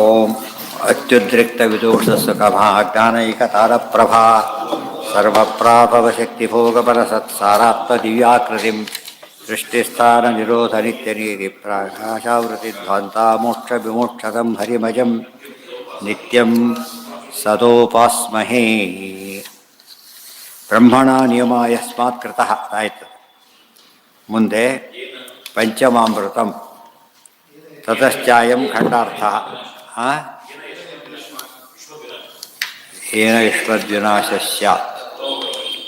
ಓಂ ಅತ್ಯುದ್ರಿಕ್ತವಿದೂಷಸುಖಮಾ ಜ್ಞಾನೈಕತಾರಪ್ರಭಾ ಸರ್ವಪ್ರಾಪವಶಕ್ತಿಭೋಗಬಲಸತ್ಸಾರಾತ್ಮದಿವ್ಯಾಕೃತಿಂ ಸೃಷ್ಟಿಸ್ಥಾನನಿರೋಧನಿತ್ಯನಿಧಿಪ್ರಾಶಾವೃತಿಧ್ವಾಂತಾ ಮೋಕ್ಷವಿಮೋಕ್ಷದಂ ಹರಿಮಜಂ ನಿತ್ಯಂ ಸದೋಪಾಸ್ಮಹೇ. ಬ್ರಹ್ಮಣ ನಿಯಮ ಯಸ್ಮಾತ್ ಕೃತಃ ಆಯಿತು. ಮುಂದೆ ಪಂಚಮಾಮೃತಂ ತತಶ್ಚಾಯಂ ಖಂಡಾರ್ಥ. ಏನ ವಿಶ್ವದ್ವಿನಾಶ ಸ್ಯಾತ್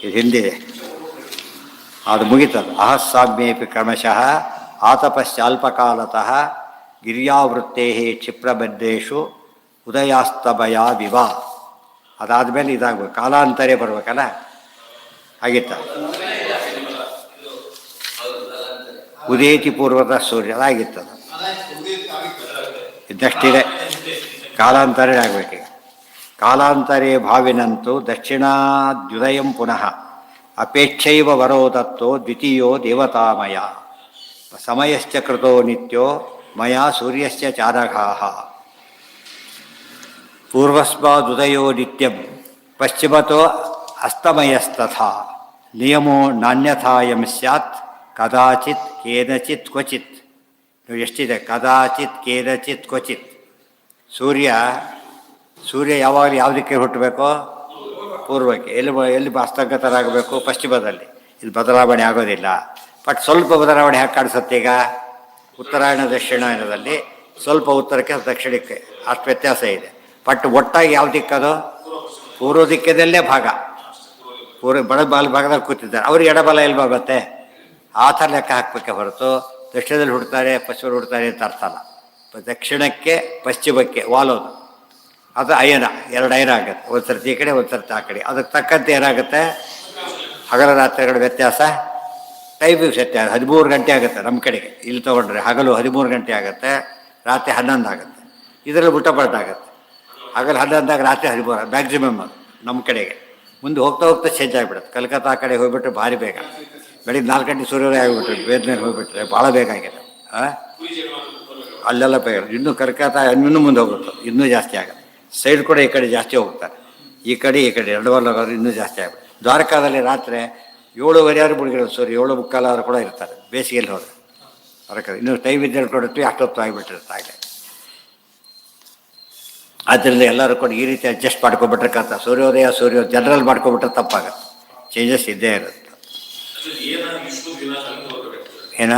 ಇದು ಹಿಂದಿದೆ, ಅದು ಮುಗಿತದೆ. ಅಹಸ್ಸಾಮ್ಯೇಪಿ ಕ್ರಮಶಃ ಆತಪಶ್ಚಾಲ್ಪಕಾಲತಃ ಗಿರ್ಯಾವೃತ್ತೇ ಕ್ಷಿಪ್ರಬದ್ಧೇಶು ಉದಯಾಸ್ತಭಯ ವಿವ. ಅದಾದಮೇಲೆ ಇದಾಗಬೇಕು, ಕಾಲಾಂತರೇ ಬರ್ಬೇಕಲ್ಲ, ಆಗಿತ್ತ. ಉದೇತಿ ಪೂರ್ವದ ಸೂರ್ಯ ಅದಾಗಿತ್ತದ, ಇದಷ್ಟಿದೆ. ಕಾಲಾಂತರೇ ಆಗಬೇಕೀಗ. ಕಾಲಾಂತರೇ ಭಾವಿನಂತೂ ದಕ್ಷಿಣಾದ್ಯುದಯಂ ಪುನಃ ಅಪೇಕ್ಷೈವ ವರೋದತ್ತೋ ದ್ವಿತೀಯೋ ದೇವತಾಮಯ ಸಮಯಶ್ಚ ಕೃತೋ ನಿತ್ಯೋ ಮಯಾ ಸೂರ್ಯಶ್ಚ ಚಾರಘಾಃ. ಪೂರ್ವಸ್ಮಾದುದಯೋ ನಿತ್ಯಂ ಪಶ್ಚಿಮತೋ ಅಸ್ತಮಯಸ್ತಥಾ ನಿಯಮೋ ನಾನ್ಯಥಾಯಂ ಸ್ಯಾತ್ ಕದಾಚಿತ್ ಕೇನಚಿತ್ ಕ್ವಚಿತ್. ನೀವು ಎಷ್ಟಿದೆ, ಕದಾಚಿತ್ ಕೇನಚಿತ್ ಕ್ವಚಿತ್. ಸೂರ್ಯ ಯಾವಾಗಲೂ ಯಾವುದಕ್ಕೆ ಹುಟ್ಟಬೇಕೋ ಪೂರ್ವಕ್ಕೆ. ಎಲ್ಲಿ ಅಸ್ತಗತರಾಗಬೇಕು, ಪಶ್ಚಿಮದಲ್ಲಿ. ಇದು ಬದಲಾವಣೆ ಆಗೋದಿಲ್ಲ. ಬಟ್ ಸ್ವಲ್ಪ ಬದಲಾವಣೆ ಹೇಗೆ ಕಾಣಿಸುತ್ತೆ ಈಗ, ಉತ್ತರಾಯಣ ದಕ್ಷಿಣಾಯನದಲ್ಲಿ ಸ್ವಲ್ಪ ಉತ್ತರಕ್ಕೆ ದಕ್ಷಿಣಕ್ಕೆ ಅಷ್ಟು ವ್ಯತ್ಯಾಸ ಇದೆ. ಬಟ್ ಒಟ್ಟಾಗಿ ಯಾವ ದಿಕ್ಕದು, ಪೂರ್ವ ದಿಕ್ಕದಲ್ಲೇ ಭಾಗ. ಬಲ ಭಾಗದಲ್ಲಿ ಕೂತಿದ್ದಾರೆ, ಅವ್ರಿಗೆ ಎಡಬಲ ಎಲ್ವಾ ಬರುತ್ತೆ, ಆ ಥರ ಲೆಕ್ಕ ಹಾಕಬೇಕೆ ಹೊರತು ದಕ್ಷಿಣದಲ್ಲಿ ಹುಡ್ತಾರೆ ಪಶ್ಚಿಮದಲ್ಲಿ ಹುಡ್ತಾರೆ ಅಂತ ಅರ್ಥ ಅಲ್ಲ. ದಕ್ಷಿಣಕ್ಕೆ ಪಶ್ಚಿಮಕ್ಕೆ ವಾಲೋದು, ಅದು ಅಯನ, ಎರಡು ಅಯನ ಆಗುತ್ತೆ. ಒಂದು ಸರ್ತಿ ಈ ಕಡೆ, ಒಂದು ಸರ್ತಿ ಆ ಕಡೆ. ಅದಕ್ಕೆ ತಕ್ಕಂತೆ ಏನಾಗುತ್ತೆ, ಹಗಲ ರಾತ್ರಿಗಳ ವ್ಯತ್ಯಾಸ, ಟೈಮಿಂಗ್ ವ್ಯತ್ಯಾಸ. 13 ಗಂಟೆ ಆಗುತ್ತೆ ನಮ್ಮ ಕಡೆಗೆ. ಇಲ್ಲಿ ತೊಗೊಂಡ್ರೆ ಹಗಲು 13 ಗಂಟೆ ಆಗುತ್ತೆ, ರಾತ್ರಿ 11 ಆಗುತ್ತೆ. ಇದರಲ್ಲಿ ಆಗುತ್ತೆ. ಹಗಲು 11 ರಾತ್ರಿ 13 ಮ್ಯಾಕ್ಸಿಮಮ್ ಅದು ನಮ್ಮ ಕಡೆಗೆ. ಮುಂದೆ ಹೋಗ್ತಾ ಹೋಗ್ತಾ ಚೇಂಜ್ ಆಗಿಬಿಡುತ್ತೆ. ಕಲ್ಕತ್ತಾ ಕಡೆ ಹೋಗ್ಬಿಟ್ರೆ ಭಾರಿ ಬೇಗ, ಬೆಳಿಗ್ಗೆ 4 ಗಂಟೆ ಸೂರ್ಯೋದಯ ಆಗಿಬಿಟ್ರೆ, ಬೇರೆ ಹೋಗಿಬಿಟ್ರೆ ಭಾಳ ಬೇಗ ಆಗಿದೆ. ಅಲ್ಲೆಲ್ಲ ಬೇಗ. ಇನ್ನೂ ಕಲ್ಕತ್ತಾ ಇನ್ನೂ ಮುಂದೆ ಹೋಗುತ್ತೆ, ಇನ್ನೂ ಜಾಸ್ತಿ ಆಗುತ್ತೆ. ಸೈಡ್ ಕೂಡ ಈ ಕಡೆ ಜಾಸ್ತಿ ಹೋಗ್ತಾರೆ, ಈ ಕಡೆ ಎರಡು ಹೋಗೋದು ಇನ್ನೂ ಜಾಸ್ತಿ ಆಗುತ್ತೆ. ದ್ವಾರಕಾದಲ್ಲಿ ರಾತ್ರಿ 7:30 ಆದ್ರೂ ಮುಳುಗಿರೋದು ಸೂರ್ಯ, 7:45 ಆದ್ರೂ ಕೂಡ ಇರ್ತಾರೆ ಬೇಸಿಗೆಯಲ್ಲಿ ಹೋದರೆ. ಅದಕ್ಕೆ ಇನ್ನೂ ಟೈಮ್ ಇದ್ದು ಹೇಳ್ಕೊಡುತ್ತೀವಿ, ಅಷ್ಟೊತ್ತು ಆಗಿಬಿಟ್ಟಿರುತ್ತೆ ಆಗಲೇ. ಆದ್ದರಿಂದ ಎಲ್ಲರೂ ಕೂಡ ಈ ರೀತಿ ಅಡ್ಜಸ್ಟ್ ಮಾಡ್ಕೊಬಿಟ್ರೆ ಕಥ. ಸೂರ್ಯೋದಯ ಜನರಲ್ ಮಾಡ್ಕೊಬಿಟ್ರೆ ತಪ್ಪಾಗತ್ತೆ, ಚೇಂಜಸ್ ಇದ್ದೇ ಇರುತ್ತೆ. ಏನ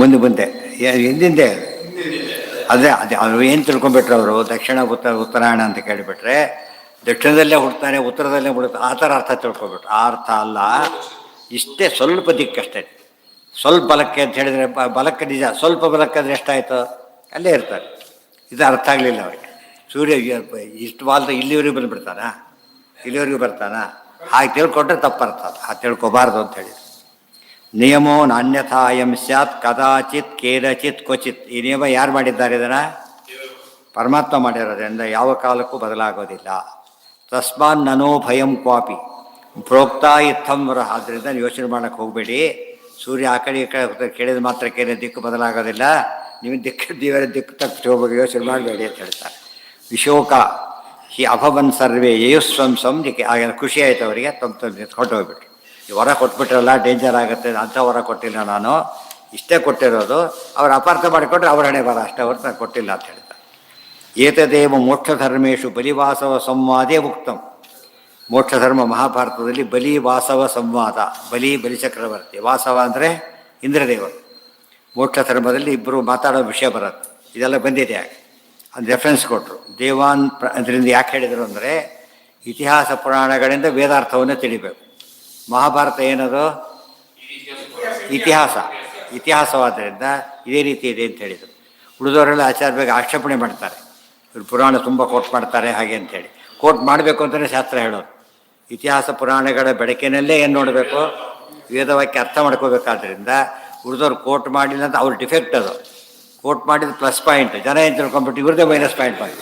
ಮುಂದೆ ಹಿಂದಿಂದೆ ಅದೇ ಅವ್ರು ಏನು ತಿಳ್ಕೊಂಬಿಟ್ರೆ ಅವರು, ದಕ್ಷಿಣ ಉತ್ತರಾಯಣ ಅಂತ ಕೇಳಿಬಿಟ್ರೆ ದಕ್ಷಿಣದಲ್ಲೇ ಹುಡ್ತಾನೆ ಉತ್ತರದಲ್ಲೇ ಹುಡುಕ್ತಾರೆ, ಆ ಥರ ಅರ್ಥ ತಿಳ್ಕೊಬಿಟ್ರು. ಆ ಅರ್ಥ ಅಲ್ಲ, ಇಷ್ಟೇ ಸ್ವಲ್ಪ ದಿಕ್ಕಷ್ಟೇ. ಸ್ವಲ್ಪ ಬಲಕ್ಕೆ ಅಂತ ಹೇಳಿದರೆ ಬಲಕ್ಕೆ ನಿಜ, ಸ್ವಲ್ಪ ಬಲಕ್ಕೆ ಅಂದರೆ ಎಷ್ಟಾಯಿತು, ಅಲ್ಲೇ ಇರ್ತಾರೆ. ಇದು ಅರ್ಥ ಆಗಲಿಲ್ಲ ಅವರಿಗೆ. ಸೂರ್ಯ ಇಷ್ಟು ವಾಲ್ದ ಇಲ್ಲಿವರೆಗೂ ಬಂದುಬಿಡ್ತಾನಾ, ಇಲ್ಲಿವರೆಗೂ ಬರ್ತಾನಾ, ಹಾಗೆ ತಿಳ್ಕೊಂಡ್ರೆ ತಪ್ಪರ್ಥ. ಅದು ಹಾಗೆ ತಿಳ್ಕೊಬಾರ್ದು ಅಂತ ಹೇಳಿ. ನಿಯಮೋ ನಾನ್ಯಥಾಯಂ ಸ್ಯಾತ್ ಕದಾಚಿತ್ ಕೇನಚಿತ್ ಕ್ವಚಿತ್. ಈ ನಿಯಮ ಯಾರು ಮಾಡಿದ್ದಾರೆ? ಇದನ್ನು ಪರಮಾತ್ಮ ಮಾಡಿರೋದ್ರಿಂದ ಯಾವ ಕಾಲಕ್ಕೂ ಬದಲಾಗೋದಿಲ್ಲ. ತಸ್ಮಾನ್ ನನೋ ಭಯಂ ಕ್ವಾಪಿ ಪ್ರೋಕ್ತ ಇತ್ತಂ ವರಹ. ಆದ್ದರಿಂದ ಯೋಚನೆ ಮಾಡೋಕ್ಕೆ ಹೋಗಬೇಡಿ. ಸೂರ್ಯ ಆ ಕಡೆ ಈ ಕಡೆ ಕೇಳಿದ ಮಾತ್ರಕ್ಕೇನೆ ದಿಕ್ಕು ಬದಲಾಗೋದಿಲ್ಲ. ನೀವು ದಿಕ್ಕು ತಪ್ಪಿ ಹೋಗ್ಬೇಕು, ಯೋಚನೆ ಮಾಡಬೇಡಿ ಅಂತ ಹೇಳ್ತಾರೆ. ವಿಶೋಕ ಹಿ ಅಭವನ್ ಸರ್ವೇ ಯಯುಸ್ವಂಸಂ. ಆಗ ಖುಷಿ ಆಯಿತು ಅವರಿಗೆ. ಹೊಟ್ಟು ಹೋಗ್ಬಿಟ್ರು. ಈ ವರ ಕೊಟ್ಬಿಟ್ರಲ್ಲ, ಡೇಂಜರ್ ಆಗುತ್ತೆ ಅಂಥ ವರ ಕೊಟ್ಟಿಲ್ಲ ನಾನು, ಇಷ್ಟೇ ಕೊಟ್ಟಿರೋದು. ಅವ್ರು ಅಪಾರ್ಥ ಮಾಡಿಕೊಂಡ್ರೆ ಅವ್ರ ಹಣೆ ಬರ ಅಷ್ಟೇ ಹೊರತು ನಾನು ಕೊಟ್ಟಿಲ್ಲ ಅಂತ ಹೇಳ್ತಾರೆ. ಏತದೇವ ಮೋಕ್ಷಧರ್ಮೇಶು ಬಲಿವಾಸವ ಸಂವಾದೇ ಉಕ್ತಂ. ಮೋಕ್ಷಧರ್ಮ ಮಹಾಭಾರತದಲ್ಲಿ ಬಲಿ ವಾಸವ ಸಂವಾದ. ಬಲಿಚಕ್ರವರ್ತಿ, ವಾಸವ ಅಂದರೆ ಇಂದ್ರದೇವರು. ಮೋಕ್ಷ ಧರ್ಮದಲ್ಲಿ ಇಬ್ಬರು ಮಾತಾಡೋ ವಿಷಯ ಬರುತ್ತೆ. ಇದೆಲ್ಲ ಬಂದಿದೆ, ಯಾಕೆ ಅದು ರೆಫರೆನ್ಸ್ ಕೊಟ್ಟರು. ದೇವಾನ್ ಅದರಿಂದ ಯಾಕೆ ಹೇಳಿದರು ಅಂದರೆ, ಇತಿಹಾಸ ಪುರಾಣಗಳಿಂದ ವೇದಾರ್ಥವನ್ನು ತಿಳಿಬೇಕು. ಮಹಾಭಾರತ ಏನದು, ಇತಿಹಾಸವಾದ್ದರಿಂದ ಇದೇ ರೀತಿ ಇದೆ ಅಂತ ಹೇಳಿದರು. ಉಳಿದವರೆಲ್ಲ ಆಚಾರ್ಯ ಬಗ್ಗೆ ಆಕ್ಷೇಪಣೆ ಮಾಡ್ತಾರೆ, ಇವರು ಪುರಾಣ ತುಂಬ ಕೋಟ್ ಮಾಡ್ತಾರೆ ಹಾಗೆ ಅಂಥೇಳಿ. ಕೋಟ್ ಮಾಡಬೇಕು ಅಂತಲೇ ಶಾಸ್ತ್ರ ಹೇಳೋದು. ಇತಿಹಾಸ ಪುರಾಣಗಳ ಬೆಳಕಿನಲ್ಲೇ ಏನು ನೋಡಬೇಕು, ವೇದವಾಕ್ಯ ಅರ್ಥ ಮಾಡ್ಕೋಬೇಕಾದ್ರಿಂದ ಉಳಿದವ್ರು ಕೋಟ್ ಮಾಡಿಲ್ಲ ಅಂತ ಅವ್ರ ಡಿಫೆಕ್ಟ್. ಅದು ಕೋಟ್ ಮಾಡಿದ ಪ್ಲಸ್ ಪಾಯಿಂಟ್, ಜನ ಏನು ತಿಳ್ಕೊಂಬಿಟ್ಟು ಇವ್ರದ್ದೇ ಮೈನಸ್ ಪಾಯಿಂಟ್ ಮಾಡಿ,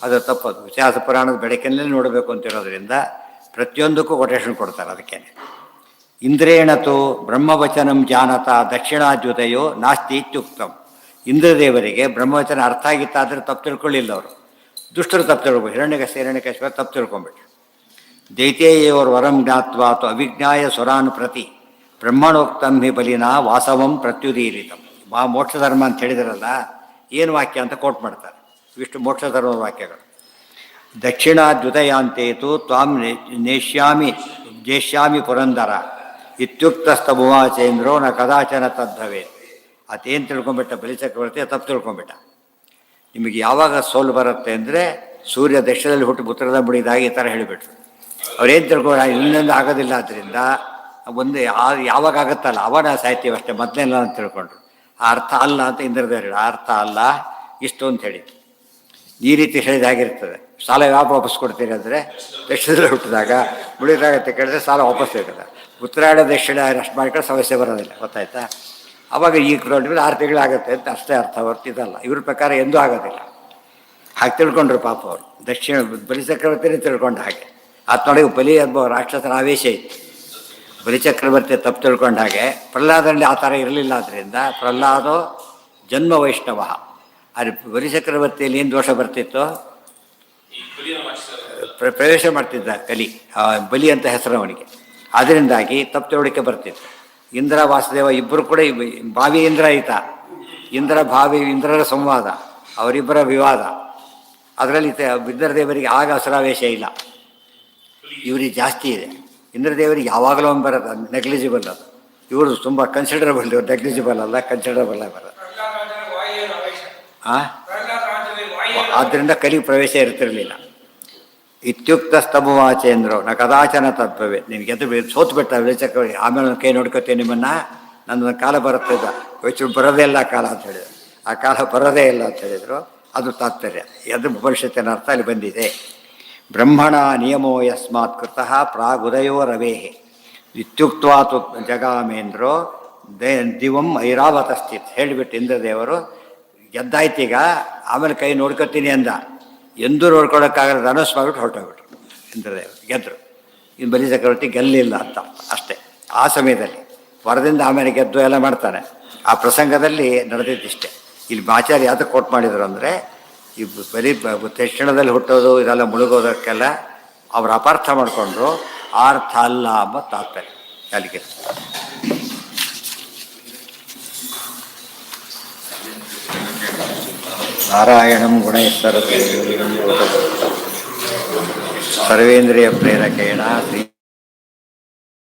ಅದು ತಪ್ಪದು. ಇತಿಹಾಸ ಪುರಾಣದ ಬೆಳಕಿನಲ್ಲೇ ನೋಡಬೇಕು ಅಂತಿರೋದ್ರಿಂದ ಪ್ರತಿಯೊಂದಕ್ಕೂ ಕೊಟೇಶನ್ ಕೊಡ್ತಾರೆ. ಅದಕ್ಕೆ ಇಂದ್ರೇಣತು ಬ್ರಹ್ಮವಚನಂ ಜಾನತ ದಕ್ಷಿಣಾದ್ಯುತಯೋ ನಾಸ್ತಿ ಇತ್ಯುಕ್ತಂ. ಇಂದ್ರದೇವರಿಗೆ ಬ್ರಹ್ಮವಚನ ಅರ್ಥ ಆಗಿತ್ತಾದರೆ ತಪ್ಪು ತಿಳ್ಕೊಳ್ಳಿಲ್ಲ ಅವರು. ದುಷ್ಟರು ತಪ್ಪು ತಿಳ್ಕೊಂಡು ಹಿರಣ್ಯಕಶಿಪ ತಪ್ಪು ತಿಳ್ಕೊಂಬಿಟ್ರು. ದೈತ್ಯೇಯವರು ವರಂ ಜ್ಞಾತ್ವಾ ಅಥವಾ ಅವಿಜ್ಞಾಯ ಸ್ವರಾನ್ ಪ್ರತಿ ಬ್ರಹ್ಮಣೋಕ್ತಂ ಹಿ ಬಲಿನ ವಾಸವಂ ಪ್ರತ್ಯುದೀರಿತಂ. ಮೋಕ್ಷ ಧರ್ಮ ಅಂತ ಹೇಳಿದ್ರಲ್ಲ, ಏನು ವಾಕ್ಯ ಅಂತ ಕೋಟ್ ಮಾಡ್ತಾರೆ. ಇಷ್ಟು ಮೋಕ್ಷ ಧರ್ಮದ ವಾಕ್ಯಗಳು. ದಕ್ಷಿಣಾದ್ಯುತಯಾಂತೇತು ತ್ವಾಂ ನೇಷ್ಯಾಮಿ ಪುರಂದರ ಇತ್ಯುಕ್ತಸ್ತಭುವಾಚೇಂದ್ರೋ ನ ಕದಾಚನ ತದ್ಭವೆ. ಅದೇನು ತಿಳ್ಕೊಂಬಿಟ್ಟ ಬಲಿಚಕ್ರವರ್ತಿ, ತಪ್ಪು ತಿಳ್ಕೊಂಬಿಟ್ಟ. ನಿಮಗೆ ಯಾವಾಗ ಸೋಲು ಬರುತ್ತೆ ಅಂದರೆ ಸೂರ್ಯ ದಕ್ಷಿಣದಲ್ಲಿ ಹುಟ್ಟು ಉತ್ತರದ ಮುಡಿದಾಗ ಈ ಥರ ಹೇಳಿಬಿಟ್ರು. ಅವ್ರೇನು ತಿಳ್ಕೊಂಡು ಇನ್ನೊಂದು ಆಗೋದಿಲ್ಲ. ಆದ್ದರಿಂದ ಒಂದು ಯಾವಾಗ ಆಗುತ್ತಲ್ಲ ಅವಾಗ ಸಾಯ್ತೀವಿ ಅಷ್ಟೇ, ಮೊದಲೆಲ್ಲ ಅಂತ ತಿಳ್ಕೊಂಡ್ರು. ಆ ಅರ್ಥ ಅಲ್ಲ ಅಂತ ಇಂದ್ರದೇವರು ಹೇಳಿ, ಆ ಅರ್ಥ ಅಲ್ಲ ಇಷ್ಟು ಅಂತ ಹೇಳಿ. ಈ ರೀತಿ ಹೇಳಿದಾಗಿರ್ತದೆ. ಸಾಲ ಯಾವಾಗ ವಾಪಸ್ ಕೊಡ್ತೀರಿ ಅಂದರೆ ದಕ್ಷಿಣದಲ್ಲಿ ಹುಟ್ಟಿದಾಗ ಮುಡಿದಾಗತ್ತೆ ಕೇಳಿದ್ರೆ ಸಾಲ ವಾಪಸ್ ಇರ್ತದೆ. ಉತ್ತರಾಯಣ ದಕ್ಷಿಣ ಅಷ್ಟು ಮಾಡ್ಕೊಂಡು ಸಮಸ್ಯೆ ಬರೋದಿಲ್ಲ, ಗೊತ್ತಾಯ್ತಾ? ಆವಾಗ ಈ ನೋಡಿದ್ರೆ 6 ತಿಂಗಳಾಗುತ್ತೆ ಅಂತ ಅಷ್ಟೇ ಅರ್ಥ ಹೊರ್ತಿದ್ದಲ್ಲ. ಇವ್ರ ಪ್ರಕಾರ ಎಂದೂ ಆಗೋದಿಲ್ಲ. ಹಾಗೆ ತಿಳ್ಕೊಂಡ್ರು ಪಾಪ ಅವರು. ದಕ್ಷಿಣ ಬಲಿಚಕ್ರವರ್ತಿನೇ ತಿಳ್ಕೊಂಡು ಹಾಗೆ. ಆತ್ಮೊಳಗೆ ಬಲಿ ಅನುಭವ ರಾಕ್ಷಸನ ಆವೇಶ ಇತ್ತು. ಬಲಿಚಕ್ರವರ್ತಿ ತಪ್ಪು ತಿಳ್ಕೊಂಡ ಹಾಗೆ ಪ್ರಹ್ಲಾದನಲ್ಲಿ ಆ ಥರ ಇರಲಿಲ್ಲ. ಆದ್ದರಿಂದ ಪ್ರಹ್ಲಾದೋ ಜನ್ಮ ವೈಷ್ಣವ. ಆದರೆ ಬಲಿಚಕ್ರವರ್ತಿಯಲ್ಲಿ ಏನು ದೋಷ ಬರ್ತಿತ್ತು? ಪ್ರವೇಶ ಮಾಡ್ತಿದ್ದ ಕಲಿ, ಬಲಿ ಅಂತ ಹೆಸರು ಅವನಿಗೆ. ಅದರಿಂದಾಗಿ ತಪ್ಪು ತಿಳುವಳಿಕೆ ಬರ್ತಿತ್ತು. ಇಂದ್ರ ವಾಸುದೇವ ಇಬ್ಬರು ಕೂಡ ಭಾವಿ ಇಂದ್ರ ಈತ. ಇಂದ್ರ ಭಾವಿ ಇಂದ್ರರ ಸಂವಾದ, ಅವರಿಬ್ಬರ ವಿವಾದ. ಅದರಲ್ಲಿ ಇಂದ್ರದೇವರಿಗೆ ಆಗ ಅಸುರಾವೇಶ ಇಲ್ಲ, ಇವರಿಗೆ ಜಾಸ್ತಿ ಇದೆ. ಇಂದ್ರದೇವರಿಗೆ ಯಾವಾಗಲೂ ಒಂದು ಬರೋದು, ನೆಗ್ಲಿಜಿಬಲ್ ಅದು. ಇವರು ತುಂಬ ಕನ್ಸಿಡರಬಲ್, ಇವರು ನೆಗ್ಲಿಜಿಬಲ್ ಅಲ್ಲ, ಕನ್ಸಿಡರಬಲ್ ಆಗಿ ಬರೋದು. ಆದ್ದರಿಂದ ಕಲಿ ಪ್ರವೇಶ ಇರ್ತಿರಲಿಲ್ಲ. ಇತ್ಯುಕ್ತ ಸ್ತಭುವಾಚೇಂದ್ರೋ ನ ಕದಾಚನ ತದ್ಭವೆ. ನಿನಗೆ ಎದ್ದು ಸೋತು ಬಿಟ್ಟ ವಿಚಕ್ರವರ್ತಿ. ಆಮೇಲೆ ನನ್ನ ಕೈ ನೋಡ್ಕೋತೀನಿ ನಿಮ್ಮನ್ನು, ನನ್ನೊಂದು ಕಾಲ ಬರುತ್ತಿದ್ದ ವೈಚು ಬರೋದೇ ಇಲ್ಲ ಕಾಲ ಅಂತ ಹೇಳಿದರು. ಆ ಕಾಲ ಬರೋದೇ ಇಲ್ಲ ಅಂತ ಹೇಳಿದರು. ಅದು ತಾತ್ಪರ್ಯ, ಎದು ಭವಿಷ್ಯತ್ತಿನ ಅರ್ಥ ಅಲ್ಲಿ ಬಂದಿದೆ. ಬ್ರಹ್ಮಣ ನಿಯಮೋ ಯಸ್ಮಾತ್ ಕೃತಃ ಪ್ರಾಗುದಯೋ ರವೇಹೆ ಇತ್ಯುಕ್ತವಾತು ಜಗಾಮೇಂದ್ರೋ ದಿವಂ ಐರಾವತಸ್ಥಿತ್. ಹೇಳಿಬಿಟ್ಟು ಇಂದ್ರದೇವರು ಗೆದ್ದಾಯ್ತೀಗ, ಆಮೇಲೆ ಕೈ ನೋಡ್ಕೊತೀನಿ ಅಂದ. ಎಂದೂ ನೋಡ್ಕೊಳ್ಳೋಕ್ಕಾಗಲ್ಲ, ಧನುಸ್ ಮಾಡಿಬಿಟ್ಟು ಹೊರಟೋಗ್ಬಿಟ್ರು ಇಂದ್ರದೇವರು. ಗೆದ್ದರು. ಇನ್ನು ಬಲಿ ಚಕ್ರವರ್ತಿ ಗೆಲ್ಲಿಲ್ಲ ಅಂತ ಅಷ್ಟೇ. ಆ ಸಮಯದಲ್ಲಿ ವರದಿಂದ ಆಮೇಲೆ ಗೆದ್ದು ಎಲ್ಲ ಮಾಡ್ತಾನೆ. ಆ ಪ್ರಸಂಗದಲ್ಲಿ ನಡೆದಿದ್ದಿಷ್ಟೇ. ಇಲ್ಲಿ ಆಚಾರ್ಯ ಯಾತಕ್ಕೆ ಕೋಟ್ ಮಾಡಿದರು ಅಂದರೆ, ಈ ಬರೀ ತಕ್ಷಣದಲ್ಲಿ ಹುಟ್ಟೋದು ಇದೆಲ್ಲ ಮುಳುಗೋದಕ್ಕೆಲ್ಲ ಅವರು ಅಪಾರ್ಥ ಮಾಡಿಕೊಂಡ್ರು. ಆ ಅರ್ಥ ಅಲ್ಲ ಎಂಬ ತಾತ್ಪರ್ಯ ಅಲ್ಲಿಗೆ. ನಾರಾಯಣಂ ಗುಣೈಃ ಸರ್ವೇಂದ್ರಿಯ ಪ್ರೇರಕೇಣ ಶ್ರೀ